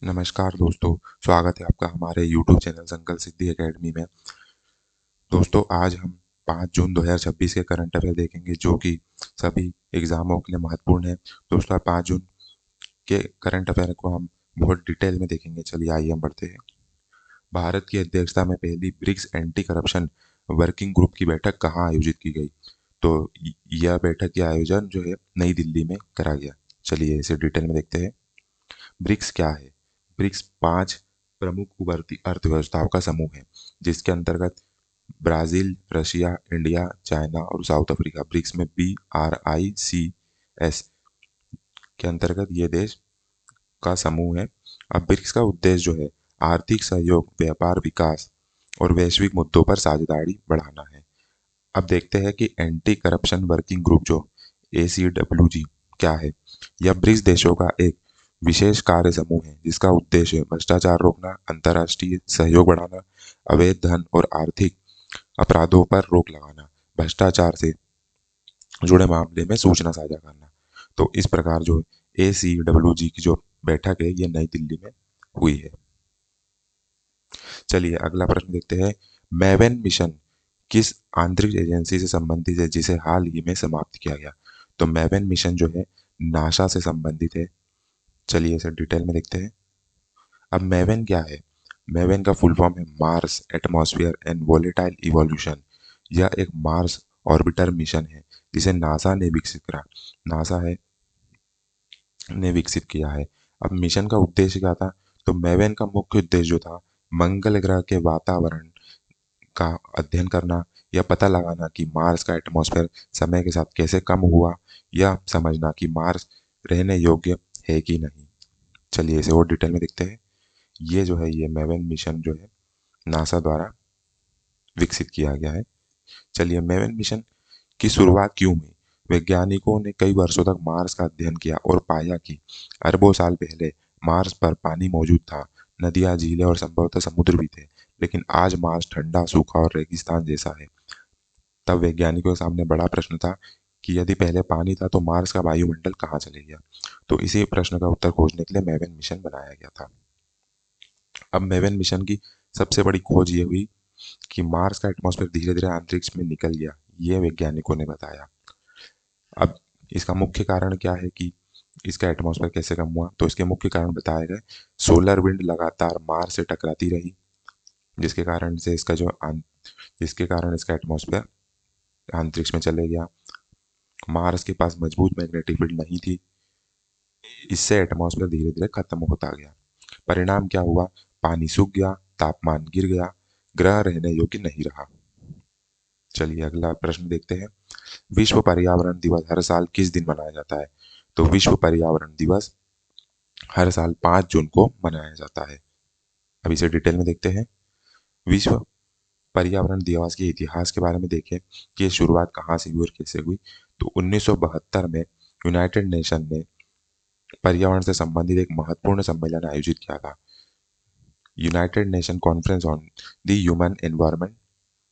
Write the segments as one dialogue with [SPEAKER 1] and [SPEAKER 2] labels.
[SPEAKER 1] नमस्कार दोस्तों, स्वागत है आपका हमारे YouTube चैनल संकल्प सिद्धि एकेडमी में। दोस्तों आज हम 5 जून 2026 के करंट अफेयर देखेंगे जो कि सभी एग्जामों के लिए महत्वपूर्ण है। दोस्तों 5 जून के करंट अफेयर को हम बहुत डिटेल में देखेंगे। चलिए आइए हम बढ़ते हैं। भारत की अध्यक्षता में पहली BRICS anti corruption working group की बैठक कहाँ आयोजित की गई? तो यह बैठक का आयोजन जो है नई दिल्ली में करा गया। चलिए इसे डिटेल में देखते हैं। ब्रिक्स क्या है? ब्रिक्स 5 प्रमुख उभरती अर्थव्यवस्थाओं का समूह है जिसके अंतर्गत ब्राजील, रशिया, इंडिया, चाइना और साउथ अफ्रीका ब्रिक्स में BRICS के अंतर्गत ये देश का समूह है। अब ब्रिक्स का उद्देश्य जो है आर्थिक सहयोग, व्यापार विकास और वैश्विक मुद्दों पर साझेदारी बढ़ाना है। अब देखते हैं कि एंटी करप्शन वर्किंग ग्रुप जो ACWG क्या है। यह ब्रिक्स देशों का एक विशेष कार्य समूह है जिसका उद्देश्य भ्रष्टाचार रोकना, अंतर्राष्ट्रीय सहयोग बढ़ाना, अवैध धन और आर्थिक अपराधों पर रोक लगाना, भ्रष्टाचार से जुड़े मामले में सूचना साझा करना। तो इस प्रकार जो ACWG की जो बैठक है ये नई दिल्ली में हुई है। चलिए अगला प्रश्न देखते हैं। मैवेन मिशन किस आंतरिक एजेंसी से संबंधित है जिसे हाल ही में समाप्त किया गया? तो मैवेन मिशन जो है नासा से संबंधित है। चलिए इसे डिटेल में देखते हैं। अब मैवेन क्या है? मैवेन का फुल फॉर्म है Mars atmosphere and volatile evolution. यह एक मार्स ऑर्बिटर मिशन है जिसे नासा ने विकसित करा नासा है ने विकसित किया है। अब मिशन का उद्देश्य क्या था? तो मैवेन का मुख्य उद्देश्य जो था मंगल ग्रह के वातावरण का अध्ययन करना, यह पता लगाना कि मार्स का एटमॉस्फेयर समय के साथ कैसे कम हुआ, यह समझना कि मार्स रहने योग्य है कि नहीं। चलिए इसे और डिटेल में देखते हैं। ये जो है ये मैवेन मिशन जो है नासा द्वारा विकसित किया गया है। चलिए मैवेन मिशन की शुरुआत क्यों हुई? वैज्ञानिकों ने कई वर्षों तक मार्स का अध्ययन किया और पाया कि अरबों साल पहले मार्स पर पानी मौजूद था, नदियां, झीलें और संभवतः समुद्र भी थे। लेकिन आज मार्स ठंडा, सूखा और रेगिस्तान जैसा है। तब वैज्ञानिकों के सामने बड़ा प्रश्न था कि यदि पहले पानी था तो मार्स का वायुमंडल कहाँ चले गया? तो इसी प्रश्न का उत्तर खोजने के लिए मैवेन मिशन बनाया गया था। अब मैवेन मिशन की सबसे बड़ी खोज ये हुई कि मार्स का एटमॉस्फेयर धीरे धीरे अंतरिक्ष में निकल गया। ये वैज्ञानिकों ने बताया। अब इसका मुख्य कारण क्या है कि इसका एटमॉस्फेयर कैसे कम हुआ? तो इसके मुख्य कारण बताए गए। सोलर विंड लगातार मार्स से टकराती रही जिसके कारण से जिसके कारण इसका एटमॉस्फेयर अंतरिक्ष में चले गया। मार्स के पास मजबूत मैग्नेटिक फील्ड नहीं थी। इससे एटमॉस्फेयर धीरे धीरे खत्म होता गया। परिणाम क्या हुआ? पानी सूख गया, तापमान गिर गया, ग्रह रहने योग्य नहीं रहा। चलिए अगला प्रश्न देखते हैं। विश्व पर्यावरण दिवस हर साल किस दिन मनाया जाता है? तो विश्व पर्यावरण दिवस हर साल 5 जून को मनाया जाता है। अब इसे डिटेल में देखते हैं। विश्व पर्यावरण दिवस के इतिहास के बारे में देखें कि ये शुरुआत कहाँ से हुई और कैसे हुई। तो 1972 में यूनाइटेड नेशन ने पर्यावरण से संबंधित एक महत्वपूर्ण सम्मेलन आयोजित किया था। United nation conference on the human environment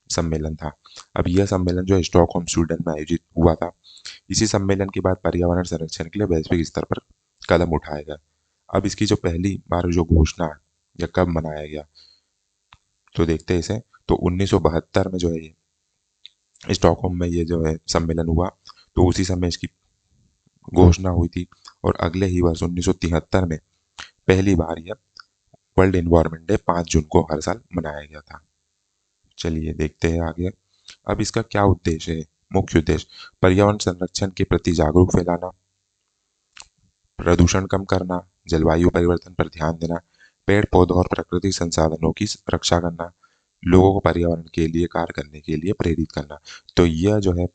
[SPEAKER 1] सम्मेलन था। अब यह सम्मेलन जो है स्टॉकहोम स्वीडन में आयोजित हुआ था। इसी सम्मेलन के बाद पर्यावरण संरक्षण के लिए वैश्विक स्तर पर कदम उठाया गया। अब इसकी जो पहली बार जो घोषणा या कब मनाया गया तो देखते हैं इसे। तो 1972 में जो है ये स्टॉकहोम में ये जो है सम्मेलन हुआ। तो उसी समय इसकी घोषणा हुई थी और अगले ही वर्ष 1973 में पहली बार यह वर्ल्ड एनवायरनमेंट डे 5 जून को हर साल मनाया गया था। चलिए देखते हैं आगे। अब इसका क्या उद्देश्य है? मुख्य उद्देश्य पर्यावरण संरक्षण के प्रति जागरूक फैलाना, प्रदूषण कम करना, जलवायु परिवर्तन पर ध्यान देना, पेड़ पौधों और प्राकृतिक संसाधनों की रक्षा करना, लोगों को पर्यावरण के लिए कार्य करने के लिए प्रेरित करना। तो यह जो है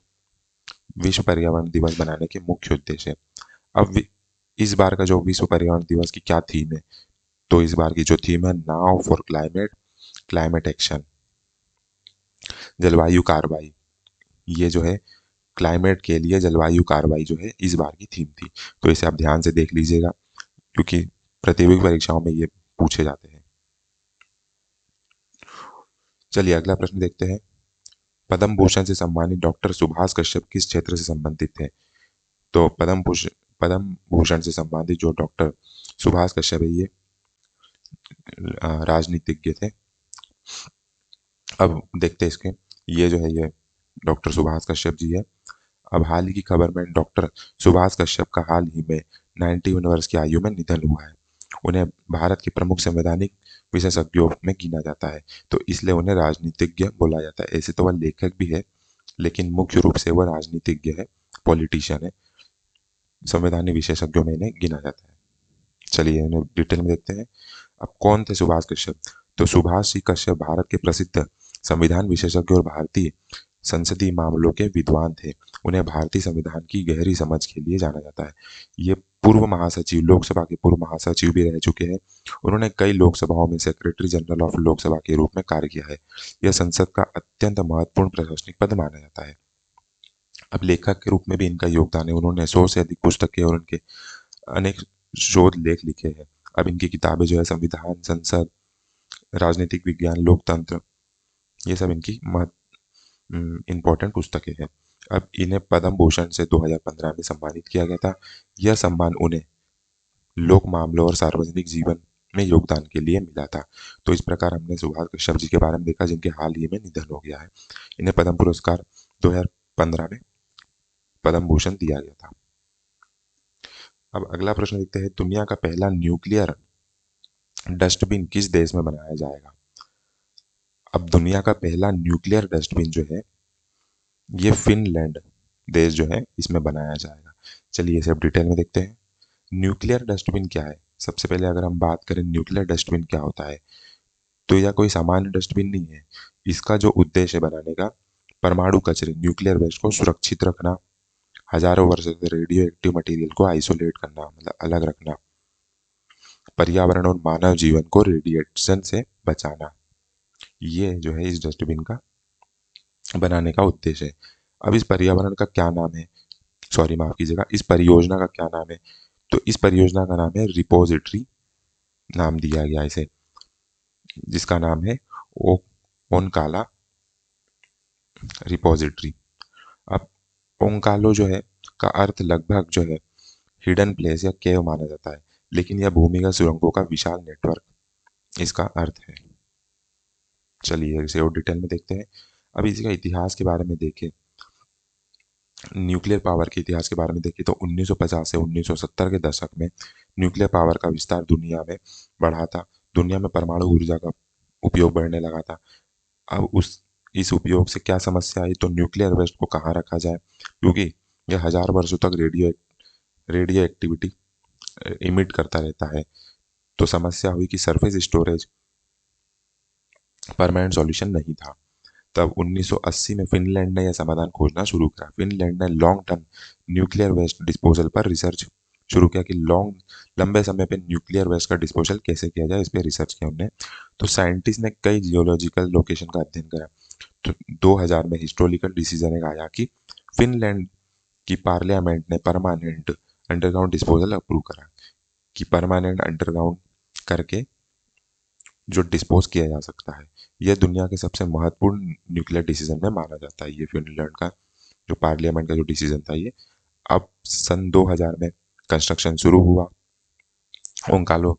[SPEAKER 1] विश्व पर्यावरण दिवस बनाने के मुख्य उद्देश्य है। अब इस बार का जो विश्व पर्यावरण दिवस की क्या थीम है? तो इस बार की जो थीम है now for climate climate action, जलवायु कार्रवाई। ये जो है क्लाइमेट के लिए जलवायु कार्रवाई जो है इस बार की थीम थी। तो इसे आप ध्यान से देख लीजिएगा क्योंकि प्रतियोगी परीक्षाओं में ये पूछे जाते हैं। चलिए अगला प्रश्न देखते हैं। पद्म भूषण से सम्मानित डॉक्टर सुभाष कश्यप किस क्षेत्र से संबंधित थे? तो पद्म भूषण से संबंधित जो डॉक्टर सुभाष कश्यप है ये राजनीतिज्ञ थे। अब देखते हैं इसके, ये जो है ये डॉक्टर सुभाष कश्यप जी है। अब हाल ही की खबर में डॉक्टर सुभाष कश्यप का हाल ही में 91 वर्ष की आयु में निधन हुआ है। उन्हें भारत के प्रमुख संवैधानिक विशेषज्ञों में गिना जाता है, तो इसलिए उन्हें राजनीतिज्ञ बोला जाता है। ऐसे तो वह लेखक भी है, लेकिन मुख्य रूप से वह राजनीतिज्ञ है, पॉलिटिशियन है। संवैधानिक विशेषज्ञों में इन्हें गिना जाता है। चलिए इन्हें डिटेल में देखते हैं। अब कौन थे सुभाष कश्यप? तो सुभाष जी कश्यप भारत के प्रसिद्ध संविधान विशेषज्ञ और भारतीय संसदीय मामलों के विद्वान थे। उन्हें भारतीय संविधान की गहरी समझ के लिए जाना जाता है। ये पूर्व महासचिव, लोकसभा के पूर्व महासचिव भी रह चुके हैं। उन्होंने कई लोकसभाओं में सेक्रेटरी जनरल ऑफ लोकसभा के रूप में कार्य किया है। यह संसद का अत्यंत महत्वपूर्ण प्रशासनिक पद माना जाता है। अब लेखक के रूप में भी इनका योगदान है। उन्होंने 100 से अधिक पुस्तकें और उनके अनेक शोध लेख लिखे हैं। अब इनकी किताबें जो है संविधान, संसद, राजनीतिक विज्ञान, लोकतंत्र, ये सब इनकी इम्पोर्टेंट पुस्तकें हैं। अब इन्हें पद्म भूषण से 2015 में सम्मानित किया गया था। यह सम्मान उन्हें लोक मामलों और सार्वजनिक जीवन में योगदान के लिए मिला था। तो इस प्रकार हमने सुभाष कश्यप जी के बारे में देखा, जिनके हाल ही में निधन हो गया है। इन्हें पद्म पुरस्कार 2015 में पद्म भूषण दिया गया था। अब अगला प्रश्न देखते हैं, दुनिया का पहला न्यूक्लियर डस्टबिन किस देश में बनाया जाएगा? अब दुनिया का पहला न्यूक्लियर डस्टबिन जो है ये फिनलैंड देश जो है इसमें बनाया जाएगा। चलिए इसे अब डिटेल में देखते हैं। न्यूक्लियर डस्टबिन क्या है? सबसे पहले अगर हम बात करें न्यूक्लियर डस्टबिन क्या होता है, तो यह कोई सामान्य डस्टबिन नहीं है। इसका जो उद्देश्य है बनाने का, परमाणु कचरे, न्यूक्लियर वेस्ट को सुरक्षित रखना, हजारों वर्ष से रेडियो एक्टिव मटेरियल को आइसोलेट करना, मतलब अलग रखना, पर्यावरण और मानव जीवन को रेडिएशन से बचाना, ये जो है इस डस्टबिन का बनाने का उद्देश्य है। अब इस पर्यावरण का क्या नाम है, सॉरी माफ कीजिएगा, इस परियोजना का क्या नाम है? तो इस परियोजना का नाम है रिपोजिटरी, नाम दिया गया इसे, जिसका नाम है ओ ओनकाला रिपोजिटरी। अब ओंकालो जो है का अर्थ लगभग जो है हिडन प्लेस या केव माना जाता है, लेकिन यह भूमिगत सुरंगों का विशाल नेटवर्क इसका अर्थ है। चलिए इसे और डिटेल में देखते हैं। अब इसका इतिहास के बारे में देखें, न्यूक्लियर पावर के इतिहास के बारे में देखें तो 1950 से 1970 के दशक में न्यूक्लियर पावर का विस्तार दुनिया में बढ़ा था। दुनिया में परमाणु ऊर्जा का उपयोग बढ़ने लगा था। अब उस इस उपयोग से क्या समस्या आई, तो न्यूक्लियर वेस्ट को कहाँ रखा जाए, क्योंकि यह हजार वर्षों तक रेडियो एक्टिविटी इमिट करता रहता है। तो समस्या हुई कि सरफेस स्टोरेज परमानेंट सॉल्यूशन नहीं था। तब 1980 में फिनलैंड ने यह समाधान खोजना शुरू किया। फिनलैंड ने long term nuclear waste disposal पर रिसर्च शुरू किया कि लंबे समय पे न्यूक्लियर वेस्ट का डिस्पोजल कैसे किया जाए, इस पर रिसर्च किया उन्होंने। तो साइंटिस्ट ने कई जियोलॉजिकल लोकेशन का अध्ययन करा। तो 2000 में हिस्टोरिकल डिसीजन एक आया कि फिनलैंड की पार्लियामेंट ने परमानेंट अंडरग्राउंड डिस्पोजल अप्रूव करा, कि परमानेंट अंडरग्राउंड करके जो डिस्पोज किया जा सकता है। यह दुनिया के सबसे महत्वपूर्ण न्यूक्लियर डिसीजन में माना जाता है, ये फिनलैंड का जो पार्लियामेंट का जो डिसीजन था ये। अब सन 2000 में कंस्ट्रक्शन शुरू हुआ, ओंकालो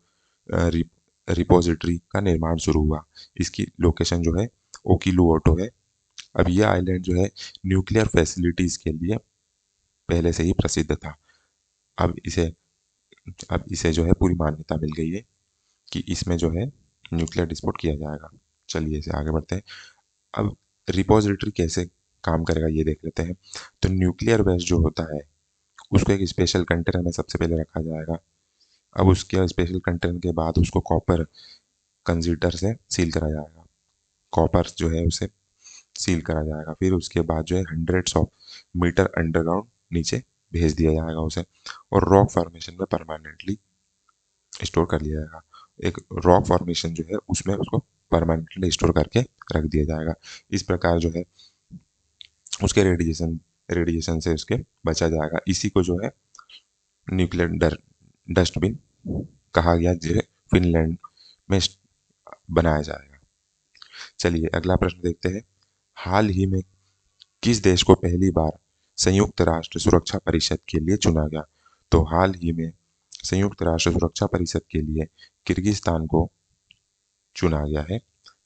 [SPEAKER 1] रिपोजिटरी का निर्माण शुरू हुआ। इसकी लोकेशन जो है ओकिलुओटो है। अब यह आइलैंड जो है न्यूक्लियर फैसिलिटीज के लिए पहले से ही प्रसिद्ध था। अब इसे अब इसे जो है पूरी मान्यता मिल गई है कि इसमें जो है न्यूक्लियर डिस्पोज किया जाएगा। चलिए इसे आगे बढ़ते हैं। अब रिपोजिटरी कैसे काम करेगा ये देख लेते हैं। तो न्यूक्लियर वेस्ट जो होता है उसको एक स्पेशल कंटेनर में सबसे पहले रखा जाएगा। अब उसके स्पेशल कंटेनर के बाद उसको कॉपर कंसीडर से सील करा जाएगा। कॉपर जो है उसे सील करा जाएगा। फिर उसके बाद जो है हंड्रेड्स ऑफ मीटर अंडरग्राउंड नीचे भेज दिया जाएगा उसे, और रॉक फॉर्मेशन में परमानेंटली स्टोर कर लिया जाएगा। एक रॉक फॉर्मेशन जो है उसमें उसको परमानेंटली स्टोर करके रख दिया जाएगा। इस प्रकार जो है उसके रेडिएशन से उसके बचा जाएगा। इसी को जो है न्यूक्लियर डस्टबिन कहा गया, जो है फिनलैंड में बनाया जाएगा। चलिए अगला प्रश्न देखते हैं। हाल ही में किस देश को पहली बार संयुक्त राष्ट्र सुरक्षा परिषद के लिए चुना गया? तो हाल ही में संयुक्त राष्ट्र सुरक्षा परिषद के लिए किर्गिस्तान को चुना गया है।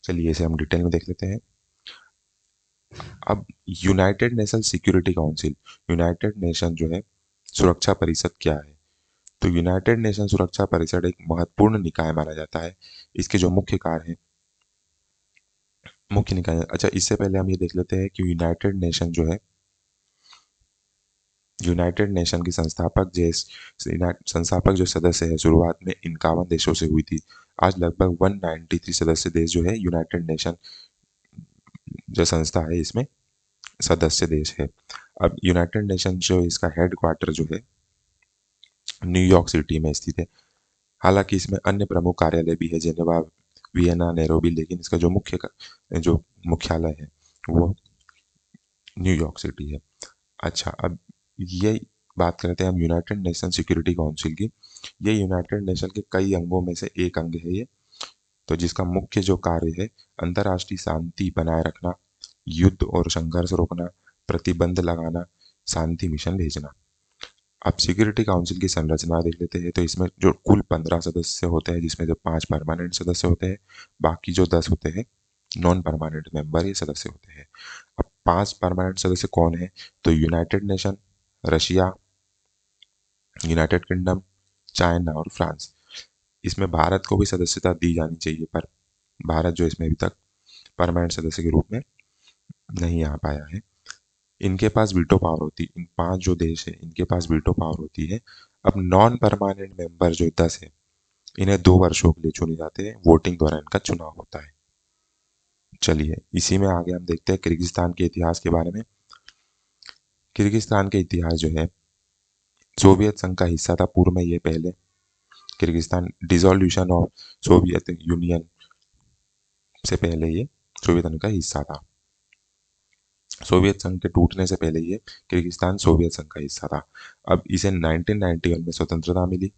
[SPEAKER 1] चलिए इसे हम डिटेल में देख लेते हैं। अब United nation security council, United nation जो है सुरक्षा परिषद क्या है? तो यूनाइटेड नेशन सुरक्षा परिषद एक महत्वपूर्ण निकाय माना जाता है। इसके जो मुख्य कार्य हैं, मुख्य निकाय, अच्छा इससे पहले हम ये देख लेते हैं कि यूनाइटेड नेशन जो है, यूनाइटेड नेशन की संस्थापक जो सदस्य है शुरुआत में 51 देशों से हुई थी। आज लगभग 193 सदस्य देश जो है यूनाइटेड नेशन जो संस्था है इसमें सदस्य देश है। अब यूनाइटेड नेशन जो इसका हेड क्वार्टर जो है न्यूयॉर्क सिटी में स्थित है। हालांकि इसमें अन्य प्रमुख कार्यालय भी है, जेनेवा, वियना, नैरोबी, लेकिन इसका जो मुख्यालय है वो न्यूयॉर्क सिटी है। अच्छा, अब ये बात करते हैं हम यूनाइटेड नेशन सिक्योरिटी काउंसिल की। ये यूनाइटेड नेशन के कई अंगों में से एक अंग है ये। तो जिसका मुख्य जो कार्य है अंतर्राष्ट्रीय शांति बनाए रखना, युद्ध और संघर्ष रोकना, प्रतिबंध लगाना, शांति मिशन भेजना। अब सिक्योरिटी काउंसिल की संरचना देख लेते हैं। तो इसमें जो कुल 15 सदस्य होते हैं, जिसमें जो 5 परमानेंट सदस्य होते हैं, बाकी जो 10 होते हैं नॉन परमानेंट मेंबर ये सदस्य होते हैं। अब 5 परमानेंट सदस्य कौन है? तो United nation, Russia, United kingdom, China और फ्रांस। इसमें भारत को भी सदस्यता दी जानी चाहिए, पर भारत जो इसमें अभी तक परमानेंट सदस्य के रूप में नहीं आ पाया है। इनके पास वीटो पावर होती है, इन 5 जो देश है इनके पास वीटो पावर होती है। अब नॉन परमानेंट मेंबर जो 10 है, इन्हें 2 वर्षों के लिए चुने जाते हैं, वोटिंग द्वारा इनका चुनाव होता है। चलिए इसी में आगे हम देखते हैं किर्गिस्तान के इतिहास के बारे में। किर्गिस्तान के इतिहास जो है सोवियत संघ का हिस्सा था पूर्व में। ये पहले Kyrgyzstan dissolution of Soviet union से पहले ये सोवियत संघ का हिस्सा था। सोवियत संघ के टूटने से पहले ये किर्गिस्तान सोवियत संघ का हिस्सा था। अब इसे 1991 में स्वतंत्रता मिली,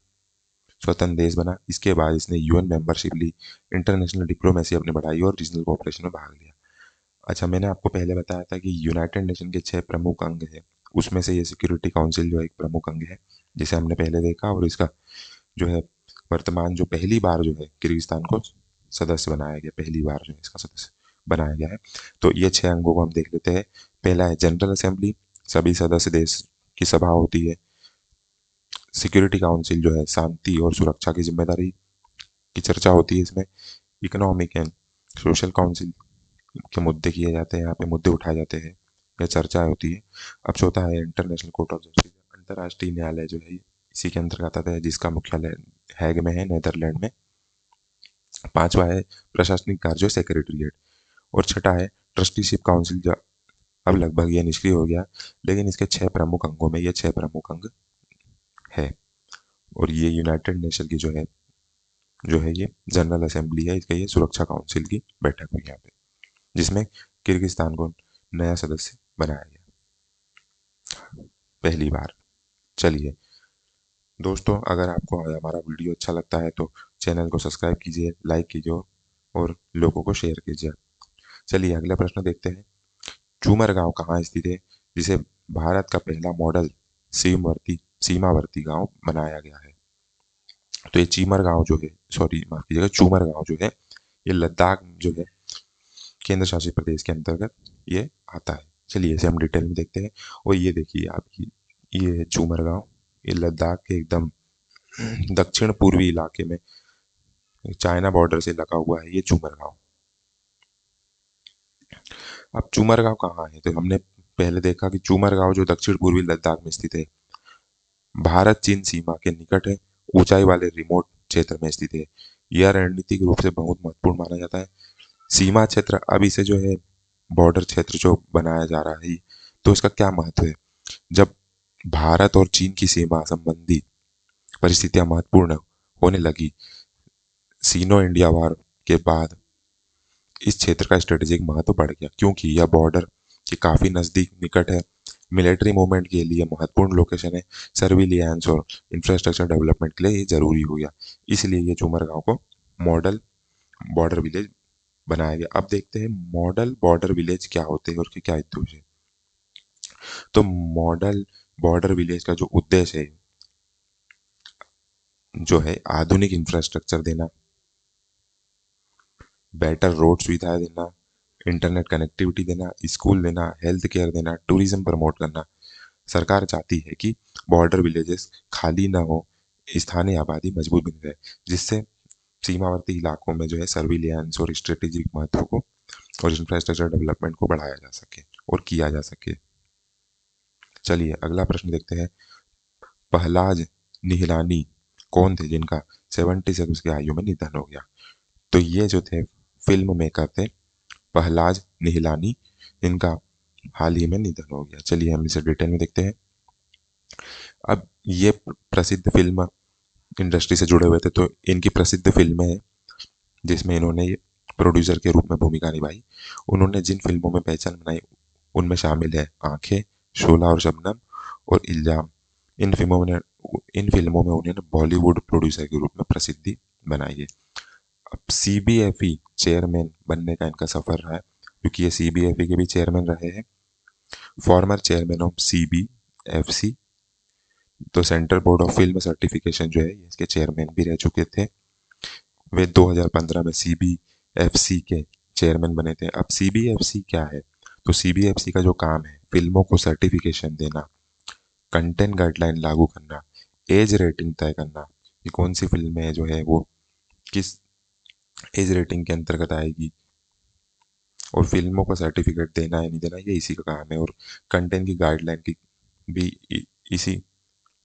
[SPEAKER 1] स्वतंत्र देश बना। इसके बाद इसने यूएन मेंबरशिप ली, इंटरनेशनल डिप्लोमेसी अपने बढ़ाई और रीजनल कोऑपरेशन में भाग लिया। अच्छा, मैंने आपको पहले बताया था कि यूनाइटेड नेशन के 6 प्रमुख अंग हैं, उसमें से ये सिक्योरिटी काउंसिल जो एक प्रमुख अंग है, जिसे हमने पहले देखा। और इसका जो है वर्तमान जो पहली बार जो है किर्गिस्तान को सदस्य बनाया गया, पहली बार जो है इसका सदस्य बनाया गया है। तो ये 6 अंगों को हम देख लेते हैं। पहला है जनरल असेंबली, सभी सदस्य देश की सभा होती है। सिक्योरिटी काउंसिल जो है शांति और सुरक्षा की जिम्मेदारी की चर्चा होती है इसमें। इकोनॉमिक एंड सोशल काउंसिल के मुद्दे किए जाते हैं, यहाँ पे मुद्दे उठाए जाते हैं या चर्चा होती है। अब चौथा है इंटरनेशनल कोर्ट ऑफ जस्टिस, अंतर्राष्ट्रीय न्यायालय जो है इसी के अंतर्गत आता है, जिसका मुख्यालय हैग में है, नेदरलैंड में। पांचवा है प्रशासनिक कार्य सेक्रेटरीट। और छठा है ट्रस्टीशिप काउंसिल, जो अब लगभग ये निष्क्रिय हो गया, लेकिन इसके 6 प्रमुख अंगों में ये 6 प्रमुख अंग है। और ये यूनाइटेड नेशन की जो है ये जनरल असेंबली है, इसका ये सुरक्षा काउंसिल की बैठक हुई यहाँ पे, जिसमें किर्गिस्तान को नया सदस्य बनाया गया पहली बार। चलिए दोस्तों, अगर आपको हमारा वीडियो अच्छा लगता है तो चैनल को सब्सक्राइब कीजिए, लाइक कीजिए और लोगों को शेयर कीजिए। चलिए अगला प्रश्न देखते हैं। चूमर गांव कहाँ स्थित है, जिसे भारत का पहला मॉडल सीमावर्ती गांव बनाया गया है? तो ये चीमर गांव जो है, सॉरी माफ कीजिएगा, चूमर गांव जो है ये लद्दाख जो है केंद्र शासित प्रदेश के अंतर्गत ये आता है। चलिए इसे हम डिटेल में देखते हैं। और ये देखिए आपकी, ये है चूमर गांव, ये लद्दाख के एकदम दक्षिण पूर्वी इलाके में चाइना बॉर्डर से लगा हुआ है ये चूमर गांव। अब चूमर गांव कहाँ है? तो हमने पहले देखा कि चूमर गांव जो दक्षिण पूर्वी लद्दाख में स्थित है, भारत चीन सीमा के निकट है, ऊंचाई वाले रिमोट क्षेत्र में स्थित है। यह रणनीतिक रूप से बहुत महत्वपूर्ण माना जाता है। सीमा क्षेत्र, अब इसे जो है बॉर्डर क्षेत्र जो बनाया जा रहा है, तो इसका क्या महत्व है? जब भारत और चीन की सीमा संबंधी परिस्थितियां महत्वपूर्ण होने लगी सीनो इंडिया वार के बाद, इस क्षेत्र का स्ट्रेटेजिक महत्व बढ़ गया, क्योंकि यह बॉर्डर के काफी नजदीक निकट है, मिलिट्री मूवमेंट के लिए महत्वपूर्ण लोकेशन है, सर्विलियंस और इंफ्रास्ट्रक्चर डेवलपमेंट के लिए ये जरूरी हो गया। इसलिए ये चूमर गांव को मॉडल बॉर्डर विलेज बनाया गया। अब देखते हैं मॉडल बॉर्डर विलेज क्या होते हैं और क्या उद्देश्य है। तो मॉडल बॉर्डर विलेज का जो उद्देश्य है, जो है आधुनिक इंफ्रास्ट्रक्चर देना, बेटर रोड सुविधाएं देना, इंटरनेट कनेक्टिविटी देना, स्कूल देना, हेल्थ केयर देना, टूरिज्म प्रमोट करना। सरकार चाहती है कि बॉर्डर विलेजेस खाली ना हो, स्थानीय आबादी मजबूत बनी रहे, जिससे सीमावर्ती इलाकों में जो है सर्विलियंस और स्ट्रेटेजिक महत्व को और इंफ्रास्ट्रक्चर डेवलपमेंट को बढ़ाया जा सके और किया जा सके। चलिए अगला प्रश्न देखते हैं। पहलाज निहलानी कौन थे जिनका 76 की आयु में निधन हो गया? तो ये जो थे फिल्म मेकर थे पहलाज निहलानी, इनका हाल ही में निधन हो गया। चलिए हम इसे डिटेल में देखते हैं। अब ये प्रसिद्ध फिल्म इंडस्ट्री से जुड़े हुए थे, तो इनकी प्रसिद्ध फिल्में हैं जिसमें इन्होंने ये प्रोड्यूसर के रूप में भूमिका निभाई। उन्होंने जिन फिल्मों में पहचान बनाई उनमें शामिल है आंखें, शोला और शबनम और इल्जाम। इन फिल्मों में उन्होंने बॉलीवुड प्रोड्यूसर के रूप में प्रसिद्धि बनाई है। अब सीबीएफई चेयरमैन बनने का इनका सफर रहा है, क्योंकि ये सीबीएफई के भी चेयरमैन रहे हैं। फॉर्मर चेयरमैन ऑफ सीबीएफसी, तो central board of film certification जो है इसके चेयरमैन भी रह चुके थे। वे 2015 में सीबीएफसी के चेयरमैन बने थे। अब सीबीएफसी क्या है? तो सीबीएफसी का जो काम है फिल्मों को सर्टिफिकेशन देना, कंटेंट गाइडलाइन लागू करना, एज रेटिंग तय करना कि कौन सी फिल्में जो है वो किस एज रेटिंग के अंतर्गत आएगी, और फिल्मों को सर्टिफिकेट देना है नहीं देना ये इसी का काम है, और कंटेंट की गाइडलाइन की भी इसी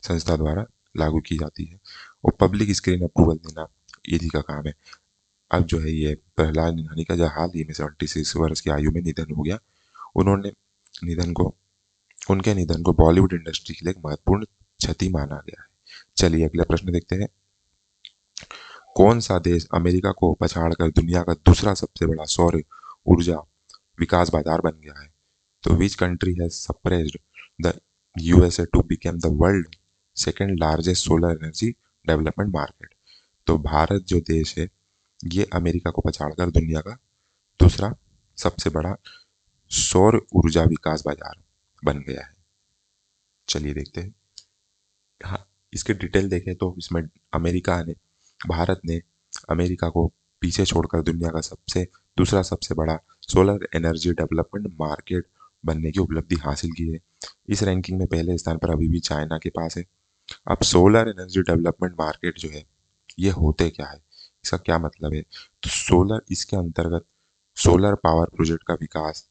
[SPEAKER 1] संस्था द्वारा लागू की जाती है, और पब्लिक स्क्रीन अप्रूवल देना इसी का काम है। अब जो है ये प्रहलाद निधानी का जो हाल ही में 76 वर्ष की आयु में निधन हो गया। उन्होंने निधन को उनके निधन को बॉलीवुड इंडस्ट्री के लिए एक महत्वपूर्ण क्षति माना गया है। चलिए अगला प्रश्न देखते हैं। कौन सा देश अमेरिका को पछाड़कर दुनिया का दूसरा सबसे बड़ा सौर ऊर्जा विकास बाजार बन गया है? तो which country has surprised the USA to become the world second largest solar energy development market? तो भारत जो देश है ये अमेरिका को पछाड़कर दुनिया का दूसरा सबसे बड़ा सौर ऊर्जा विकास बाजार बन गया है। चलिए देखते हैं। हाँ, इसके डिटेल देखें तो इसमें अमेरिका ने भारत ने अमेरिका को पीछे छोड़कर दुनिया का दूसरा सबसे बड़ा सोलर एनर्जी डेवलपमेंट मार्केट बनने की उपलब्धि हासिल की है। इस रैंकिंग में पहले स्थान पर अभी भी चाइना के पास है। अब सोलर एनर्जी डेवलपमेंट मार्केट जो है ये होते क्या है, इसका क्या मतलब है? तो सोलर इसके अंतर्गत सोलर पावर प्रोजेक्ट का विकास,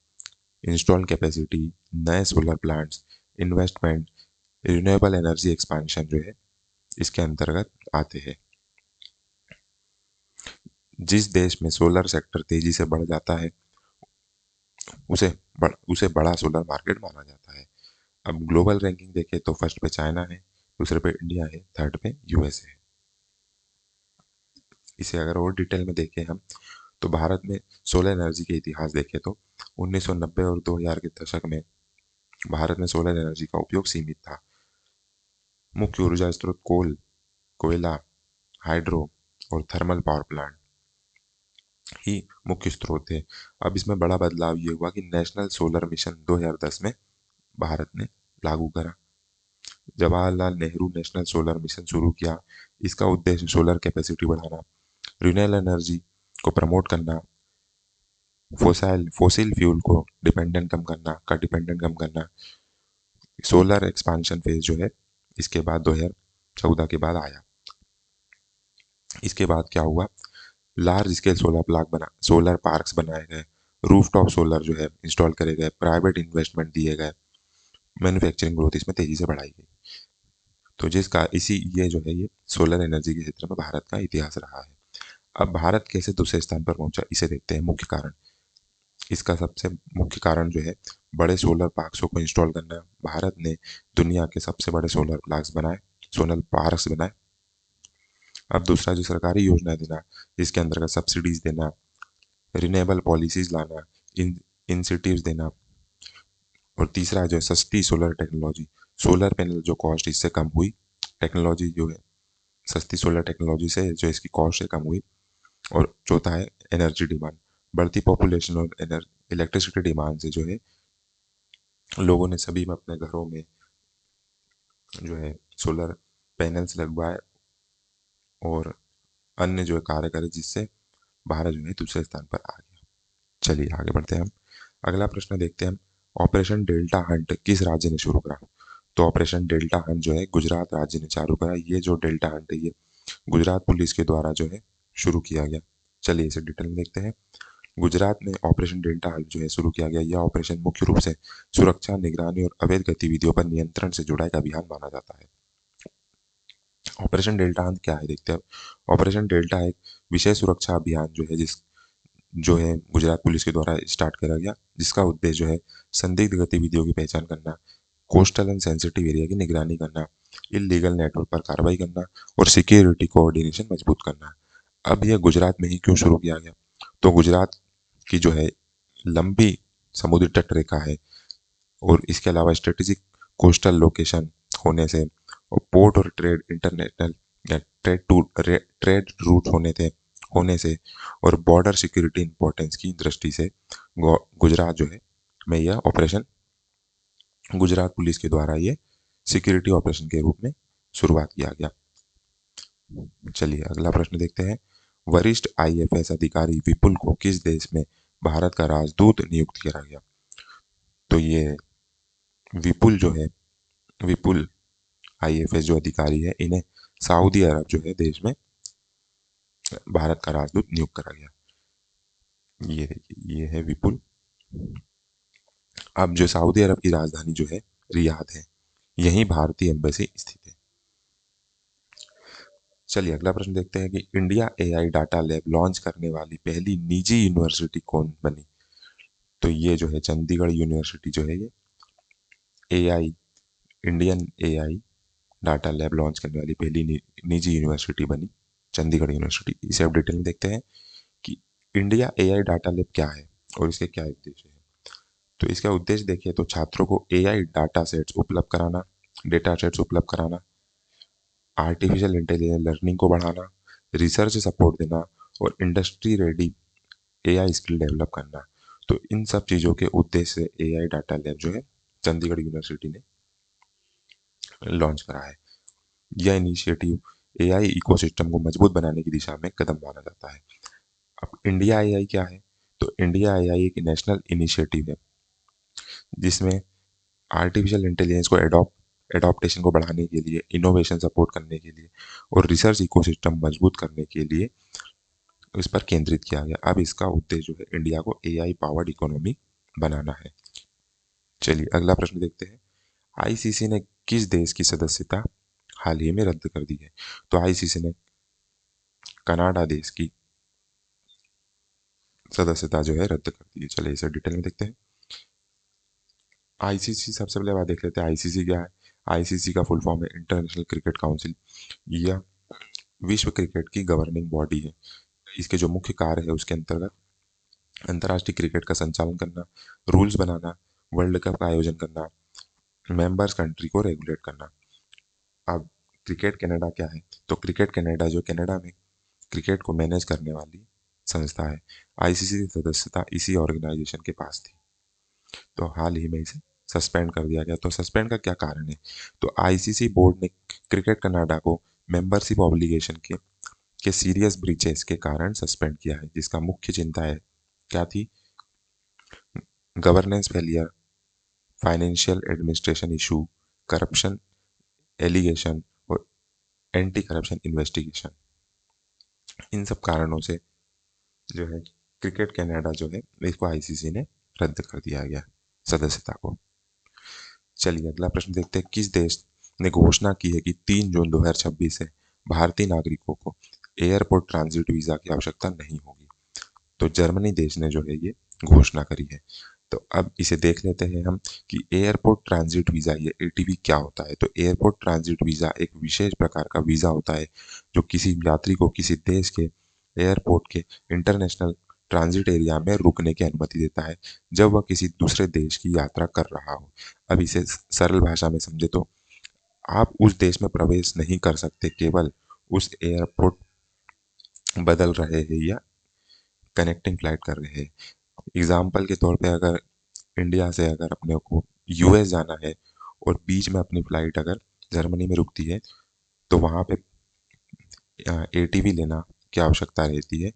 [SPEAKER 1] इंस्टॉल कैपेसिटी, नए solar plants, investment, renewable energy expansion जो है इसके अंतर्गत आते हैं। जिस देश में सोलर सेक्टर तेजी से बढ़ जाता है उसे उसे बड़ा सोलर मार्केट माना जाता है। अब ग्लोबल रैंकिंग देखें तो फर्स्ट पे चाइना है, दूसरे पे इंडिया है, थर्ड पे यूएसए है। इसे अगर और डिटेल में देखें हम, तो भारत में सोलर एनर्जी के इतिहास देखें तो 1990 और 2000 के दशक में भारत में सोलर एनर्जी का उपयोग सीमित था। मुख्य ऊर्जा स्रोत कोयला, हाइड्रो और थर्मल पावर प्लांट ही मुख्य स्रोत थे। अब इसमें बड़ा बदलाव ये हुआ कि नेशनल सोलर मिशन 2010 में भारत ने लागू करा। Jawaharlal Nehru national solar mission शुरू किया। इसका उद्देश्य सोलर कैपेसिटी बढ़ाना, रिन्यूएबल एनर्जी को प्रमोट करना, फोसिल फ्यूल को डिपेंडेंट कम करना। सोलर एक्सपांशन फेज जो है इसके बाद 2014 के बाद आया। इसके बाद क्या हुआ? लार्ज स्केल सोलर पार्क्स बनाए गए, रूफटॉप सोलर जो है इंस्टॉल करे गए, प्राइवेट इन्वेस्टमेंट दिए गए, मैन्युफैक्चरिंग ग्रोथ इसमें तेजी से बढ़ाई गई। तो जिसका इसी ये जो है ये सोलर एनर्जी के क्षेत्र में भारत का इतिहास रहा है। अब भारत कैसे दूसरे स्थान पर पहुंचा इसे देखते हैं। मुख्य कारण, इसका सबसे मुख्य कारण जो है बड़े सोलर पार्क्सों को इंस्टॉल करना। भारत ने दुनिया के सबसे बड़े सोलर पार्क्स बनाए। अब दूसरा जो सरकारी योजना देना, जिसके अंतर्गत सब्सिडीज देना, रिन्यूएबल पॉलिसीज लाना, इन इंसेंटिव्स देना, और तीसरा जो है सस्ती सोलर टेक्नोलॉजी, सोलर पैनल जो कॉस्ट इससे कम हुई, टेक्नोलॉजी जो है सस्ती सोलर टेक्नोलॉजी से जो इसकी कॉस्ट है कम हुई। और चौथा है एनर्जी डिमांड, बढ़ती पॉपुलेशन और इलेक्ट्रिसिटी डिमांड से जो है लोगों ने सभी में अपने घरों में जो है सोलर पैनल्स लगवाए और अन्य जो है कार्य करे, जिससे भारत जो है दूसरे स्थान पर आ गया। चलिए आगे बढ़ते हैं हम। अगला प्रश्न देखते हैं हम। ऑपरेशन डेल्टा हंट किस राज्य ने शुरू करा? तो ऑपरेशन डेल्टा हंट जो है गुजरात राज्य ने चालू करा। ये जो डेल्टा हंट है ये गुजरात पुलिस के द्वारा जो है शुरू किया गया। चलिए इसे डिटेल में देखते हैं। गुजरात में ऑपरेशन डेल्टा हंट जो है शुरू किया गया। यह ऑपरेशन मुख्य रूप से सुरक्षा, निगरानी और अवैध गतिविधियों पर नियंत्रण से जुड़ा एक अभियान माना जाता है। ऑपरेशन डेल्टा हंट क्या है देखते हैं। ऑपरेशन डेल्टा एक विशेष सुरक्षा अभियान जो है जो है गुजरात पुलिस के द्वारा स्टार्ट करा गया, जिसका उद्देश्य जो है संदिग्ध गतिविधियों की पहचान करना, कोस्टल एंड सेंसिटिव एरिया की निगरानी करना, इलीगल नेटवर्क पर कार्रवाई करना और सिक्योरिटी कोऑर्डिनेशन मजबूत करना। अब यह गुजरात में ही क्यों शुरू किया गया? तो गुजरात की जो है लंबी समुद्री तट रेखा है और इसके अलावा स्ट्रेटेजिक कोस्टल लोकेशन होने से और पोर्ट और ट्रेड इंटरनेशनल या ट्रेड रूट होने से और बॉर्डर सिक्योरिटी इंपॉर्टेंस की दृष्टि से गुजरात जो है में यह ऑपरेशन गुजरात पुलिस के द्वारा ये सिक्योरिटी ऑपरेशन के रूप में शुरुआत किया गया। चलिए अगला प्रश्न देखते हैं। वरिष्ठ आईएफएस अधिकारी विपुल को किस देश में भारत का राजदूत नियुक्त किया गया? तो ये विपुल जो है विपुल आईएफएस जो अधिकारी है इन्हें सऊदी अरब जो है देश में भारत का राजदूत नियुक्त करा गया। ये देखिए ये है विपुल। अब जो सऊदी अरब की राजधानी जो है रियाद है, यहीं भारतीय एम्बेसी स्थित है। चलिए अगला प्रश्न देखते हैं कि India AI data lab launch करने वाली पहली निजी यूनिवर्सिटी कौन बनी? तो ये जो है चंडीगढ़ यूनिवर्सिटी जो है ये AI Indian AI data lab launch करने वाली पहली निजी यूनिवर्सिटी बनी, चंडीगढ़ यूनिवर्सिटी। इसे अब डिटेल में देखते हैं कि इंडिया एआई डाटा लैब क्या है और इसके क्या उद्देश्य है। तो इसका उद्देश्य देखिए तो छात्रों को एआई डाटा सेट्स उपलब्ध कराना, डेटा सेट्स उपलब्ध कराना, आर्टिफिशियल इंटेलिजेंस लर्निंग को बढ़ाना, रिसर्च सपोर्ट देना और industry ready AI skill develop करना। तो इन सब चीज़ों के उद्देश्य से एआई डाटा लैब जो है चंडीगढ़ यूनिवर्सिटी ने लॉन्च करा है। यह इनिशिएटिव एआई इकोसिस्टम को मजबूत बनाने की दिशा में कदम माना जाता है। अब इंडिया एआई क्या है? तो इंडिया एआई एक नेशनल इनिशिएटिव है जिसमें आर्टिफिशियल इंटेलिजेंस को एडॉप्टेशन को बढ़ाने के लिए, इनोवेशन सपोर्ट करने के लिए और रिसर्च इकोसिस्टम मजबूत करने के लिए इस पर केंद्रित किया गया। अब इसका उद्देश्य जो है इंडिया को एआई पावर्ड इकोनॉमी बनाना है। चलिए अगला प्रश्न देखते हैं। आईसीसी ने किस देश की सदस्यता हाल ही में रद्द कर दी है? तो आईसीसी ने कनाडा देश की सदस्यता जो है रद्द कर दी है। चलिए इसे डिटेल में देखते हैं। आईसीसी सबसे पहले बात देख लेते हैं आईसीसी क्या है। आईसीसी का फुल फॉर्म है इंटरनेशनल क्रिकेट काउंसिल। यह विश्व क्रिकेट की गवर्निंग बॉडी है। इसके जो मुख्य कार्य है उसके अंतर्गत अंतर्राष्ट्रीय क्रिकेट का संचालन करना, रूल्स बनाना, वर्ल्ड कप का आयोजन करना, मेंबर्स कंट्री को रेगुलेट करना। अब क्रिकेट कनाडा क्या है? तो क्रिकेट कनाडा जो कनाडा में क्रिकेट को मैनेज करने वाली संस्था है। आईसीसी की सदस्यता इसी ऑर्गेनाइजेशन के पास थी, तो हाल ही में इसे सस्पेंड कर दिया गया। तो सस्पेंड का क्या कारण है? तो आईसीसी बोर्ड ने क्रिकेट कनाडा को मेंबरशिप ऑब्लिगेशन के सीरियस ब्रीचेस के कारण सस्पेंड किया है, जिसका मुख्य चिंता है क्या थी? Governance failure, financial administration issue, corruption allegation और एंटी करप्शन इन्वेस्टिगेशन। इन सब कारणों से जो है क्रिकेट कनाडा जो है इसको आईसीसी ने रद्द कर दिया गया सदस्यता को। चलिए अगला प्रश्न देखते हैं। किस देश ने घोषणा की है कि 3 जून 2026 से भारतीय नागरिकों को एयरपोर्ट ट्रांजिट वीजा की आवश्यकता नहीं होगी? तो जर्मनी देश ने जो है ये घोषणा करी है। तो अब इसे देख लेते हैं हम कि एयरपोर्ट ट्रांजिट वीजा ये एटीवी क्या होता है। तो एयरपोर्ट ट्रांजिट वीजा एक विशेष प्रकार का वीजा होता है जो किसी यात्री को किसी देश के एयरपोर्ट के इंटरनेशनल ट्रांजिट एरिया में रुकने की अनुमति देता है जब वह किसी दूसरे देश की यात्रा कर रहा हो। अब इसे सरल भाषा में समझे तो आप उस देश में प्रवेश नहीं कर सकते, केवल उस एयरपोर्ट बदल रहे हैं या कनेक्टिंग फ्लाइट कर रहे हैं। एग्जाम्पल के तौर पे अगर इंडिया से अगर अपने को यूएस जाना है और बीच में अपनी फ्लाइट अगर जर्मनी में रुकती है तो वहाँ पे एटीवी लेना की आवश्यकता रहती है।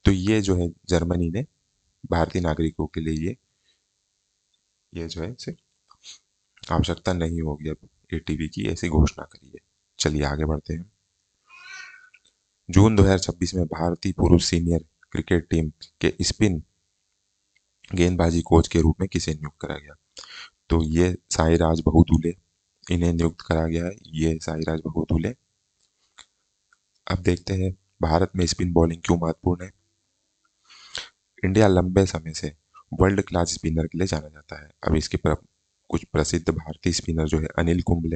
[SPEAKER 1] तो ये जो है जर्मनी ने भारतीय नागरिकों के लिए ये जो है सिर्फ आवश्यकता नहीं होगी अब एटीवी की, ऐसी घोषणा करी है। चलिए आगे बढ़ते हैं। जून 2026 में भारतीय पुरुष सीनियर क्रिकेट टीम के स्पिन गेंदबाजी कोच के रूप में किसे नियुक्त करा गया? तो ये साईराज बहुदूले, इन्हें नियुक्त करा गया है, ये साईराज बहुदूले। अब देखते हैं भारत में स्पिन बॉलिंग क्यों महत्वपूर्ण है। इंडिया लंबे समय से वर्ल्ड क्लास स्पिनर के लिए जाना जाता है। अब इसके कुछ प्रसिद्ध भारतीय स्पिनर जो है अनिल कुंबले,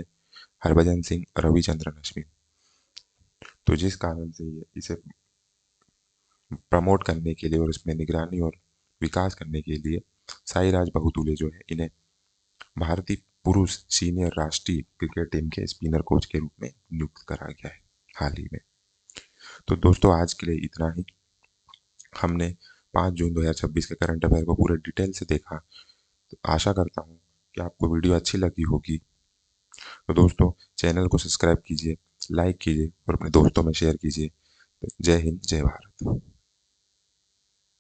[SPEAKER 1] हरभजन सिंह, रविचंद्रन अश्विन। तो जिस कारण से ये इसे प्रमोट करने के लिए और इसमें निगरानी और विकास करने के लिए साईराज बहुदूले जो है इन्हें भारतीय पुरुष सीनियर राष्ट्रीय क्रिकेट टीम के स्पिनर कोच के रूप में नियुक्त करा गया है हाल ही में। तो दोस्तों आज के लिए इतना ही। हमने 5 जून 2026 के करंट अफेयर को पूरे डिटेल से देखा। तो आशा करता हूँ कि आपको वीडियो अच्छी लगी होगी। तो दोस्तों चैनल को सब्सक्राइब कीजिए, लाइक कीजिए और अपने दोस्तों में शेयर कीजिए। तो जय हिंद, जय भारत।